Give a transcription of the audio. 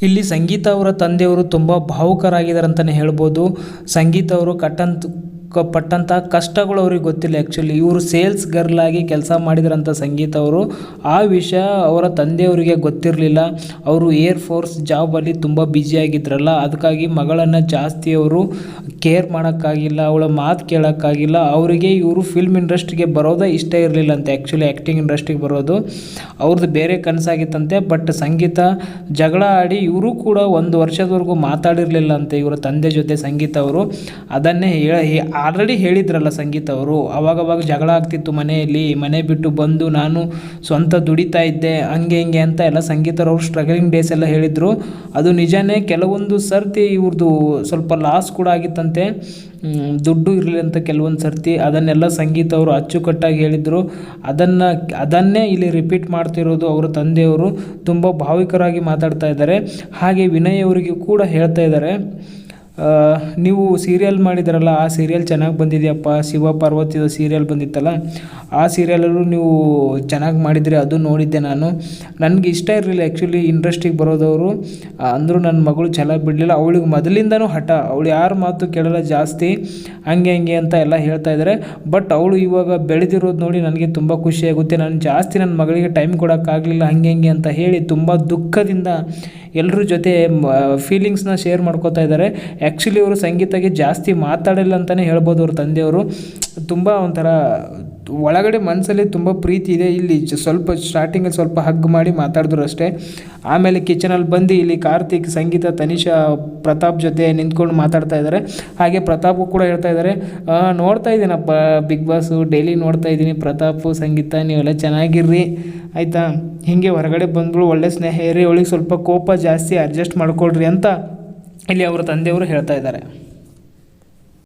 ಇಲ್ಲಿ ಸಂಗೀತ ಅವರ ತಂದೆಯವರು ತುಂಬ ಭಾವುಕರಾಗಿದ್ದಾರೆ ಅಂತಲೇ ಹೇಳ್ಬೋದು. ಸಂಗೀತ ಅವರು ಪಟ್ಟಂಥ ಕಷ್ಟಗಳು ಅವ್ರಿಗೆ ಗೊತ್ತಿಲ್ಲ. ಆ್ಯಕ್ಚುಲಿ ಇವರು ಸೇಲ್ಸ್ ಗರ್ಲ್ ಆಗಿ ಕೆಲಸ ಮಾಡಿದ್ರಂಥ ಸಂಗೀತ ಅವರು. ಆ ವಿಷಯ ಅವರ ತಂದೆಯವರಿಗೆ ಗೊತ್ತಿರಲಿಲ್ಲ. ಅವರು ಏರ್ಫೋರ್ಸ್ ಜಾಬಲ್ಲಿ ತುಂಬ ಬ್ಯುಸಿಯಾಗಿದ್ರಲ್ಲ, ಅದಕ್ಕಾಗಿ ಮಗಳನ್ನು ಜಾಸ್ತಿ ಅವರು ಕೇರ್ ಮಾಡೋಕ್ಕಾಗಿಲ್ಲ, ಅವಳ ಮಾತು ಕೇಳೋಕ್ಕಾಗಿಲ್ಲ. ಅವರಿಗೆ ಇವರು ಫಿಲ್ಮ್ ಇಂಡಸ್ಟ್ರಿಗೆ ಬರೋದೇ ಇಷ್ಟ ಇರಲಿಲ್ಲ ಅಂತೆ. ಆ್ಯಕ್ಚುಲಿ ಆ್ಯಕ್ಟಿಂಗ್ ಇಂಡಸ್ಟ್ರಿಗೆ ಬರೋದು ಅವ್ರದ್ದು ಬೇರೆ ಕನಸಾಗಿತ್ತಂತೆ. ಬಟ್ ಸಂಗೀತ ಜಗಳ ಆಡಿ ಇವರು ಕೂಡ 1 ವರ್ಷದವರೆಗೂ ಮಾತಾಡಿರಲಿಲ್ಲ ಅಂತೆ ಇವರ ತಂದೆ ಜೊತೆ ಸಂಗೀತ ಅವರು. ಅದನ್ನೇ ಆಲ್ರೆಡಿ ಹೇಳಿದ್ರಲ್ಲ ಸಂಗೀತ ಅವರು, ಅವಾಗವಾಗ ಜಗಳ ಆಗ್ತಿತ್ತು ಮನೆಯಲ್ಲಿ, ಮನೆ ಬಿಟ್ಟು ಬಂದು ನಾನು ಸ್ವಂತ ದುಡಿತಾ ಇದ್ದೆ ಹಂಗೆ ಹಿಂಗೆ ಅಂತ ಎಲ್ಲ ಸಂಗೀತರವರು ಸ್ಟ್ರಗಲಿಂಗ್ ಡೇಸ್ ಎಲ್ಲ ಹೇಳಿದರು. ಅದು ನಿಜನೇ. ಕೆಲವೊಂದು ಸರ್ತಿ ಇವ್ರದ್ದು ಸ್ವಲ್ಪ ಲಾಸ್ ಕೂಡ ಆಗಿತ್ತಂತೆ, ದುಡ್ಡು ಇರಲಿಲ್ಲ ಅಂತ ಕೆಲವೊಂದು ಸರ್ತಿ. ಅದನ್ನೆಲ್ಲ ಸಂಗೀತ ಅವರು ಅಚ್ಚುಕಟ್ಟಾಗಿ ಹೇಳಿದರು. ಅದನ್ನೇ ಇಲ್ಲಿ ರಿಪೀಟ್ ಮಾಡ್ತಿರೋದು ಅವರ ತಂದೆಯವರು. ತುಂಬ ಭಾವುಕರಾಗಿ ಮಾತಾಡ್ತಾ ಇದ್ದಾರೆ. ಹಾಗೆ ವಿನಯ್ ಅವರಿಗೆ ಕೂಡ ಹೇಳ್ತಾ ಇದ್ದಾರೆ, ನೀವು ಸೀರಿಯಲ್ ಮಾಡಿದ್ರಲ್ಲ, ಆ ಸೀರಿಯಲ್ ಚೆನ್ನಾಗಿ ಬಂದಿದೆಯಪ್ಪ, ಶಿವ ಪಾರ್ವತಿದ ಸೀರಿಯಲ್ ಬಂದಿತ್ತಲ್ಲ, ಆ ಸೀರಿಯಲಲ್ಲೂ ನೀವು ಚೆನ್ನಾಗಿ ಮಾಡಿದ್ರಿ, ಅದು ನೋಡಿದ್ದೆ ನಾನು. ನನಗೆ ಇಷ್ಟ ಇರಲಿಲ್ಲ ಆ್ಯಕ್ಚುಲಿ ಇಂಡಸ್ಟ್ರಿಗೆ ಬರೋದವರು. ಅಂದರೂ ನನ್ನ ಮಗಳು ಛಲ ಬಿಡಲಿಲ್ಲ. ಅವಳಿಗೆ ಮೊದಲಿಂದನೂ ಹಠ, ಅವಳು ಯಾರ ಮಾತು ಕೇಳಲ್ಲ ಜಾಸ್ತಿ, ಹಂಗೆ ಹಂಗೆ ಅಂತ ಎಲ್ಲ ಹೇಳ್ತಾ ಇದ್ದಾರೆ. ಬಟ್ ಅವಳು ಇವಾಗ ಬೆಳೆದಿರೋದು ನೋಡಿ ನನಗೆ ತುಂಬ ಖುಷಿಯಾಗುತ್ತೆ. ನಾನು ಜಾಸ್ತಿ ನನ್ನ ಮಗಳಿಗೆ ಟೈಮ್ ಕೊಡೋಕ್ಕಾಗಲಿಲ್ಲ ಹಂಗೆ ಹಂಗೆ ಅಂತ ಹೇಳಿ ತುಂಬ ದುಃಖದಿಂದ ಎಲ್ಲರ ಜೊತೆ ಫೀಲಿಂಗ್ಸ್ನ ಶೇರ್ ಮಾಡ್ಕೋತಾ ಇದ್ದಾರೆ. ಆ್ಯಕ್ಚುಲಿ ಅವರು ಸಂಗೀತಕ್ಕೆ ಜಾಸ್ತಿ ಮಾತಾಡಿಲ್ಲ ಅಂತಲೇ ಹೇಳ್ಬೋದು ಅವ್ರ ತಂದೆಯವರು. ತುಂಬ ಒಂಥರ ಒಳಗಡೆ ಮನಸ್ಸಲ್ಲಿ ತುಂಬ ಪ್ರೀತಿ ಇದೆ. ಇಲ್ಲಿ ಸ್ವಲ್ಪ ಸ್ಟಾರ್ಟಿಂಗಲ್ಲಿ ಸ್ವಲ್ಪ ಹಗ್ ಮಾಡಿ ಮಾತಾಡಿದ್ರು ಅಷ್ಟೇ. ಆಮೇಲೆ ಕಿಚನಲ್ಲಿ ಬಂದು ಇಲ್ಲಿ ಕಾರ್ತಿಕ್, ಸಂಗೀತ, ತನಿಷಾ, ಪ್ರತಾಪ್ ಜೊತೆ ನಿಂತ್ಕೊಂಡು ಮಾತಾಡ್ತಾ ಇದ್ದಾರೆ. ಹಾಗೆ ಪ್ರತಾಪು ಕೂಡ ಹೇಳ್ತಾ ಇದ್ದಾರೆ, ನೋಡ್ತಾ ಇದ್ದೀನಪ್ಪ ಬಿಗ್ ಬಾಸು, ಡೈಲಿ ನೋಡ್ತಾ ಇದ್ದೀನಿ, ಪ್ರತಾಪು, ಸಂಗೀತ ನೀವೆಲ್ಲ ಚೆನ್ನಾಗಿರ್ರಿ ಆಯಿತಾ, ಹೀಗೆ ಹೊರಗಡೆ ಬಂದರು, ಒಳ್ಳೆ ಸ್ನೇಹ ಇರಿ, ಅವಳಿಗೆ ಸ್ವಲ್ಪ ಕೋಪ ಜಾಸ್ತಿ, ಅಡ್ಜಸ್ಟ್ ಮಾಡ್ಕೊಳ್ರಿ ಅಂತ ಇಲ್ಲಿ ಅವರ ತಂದೆಯವರು ಹೇಳ್ತಾ ಇದ್ದಾರೆ.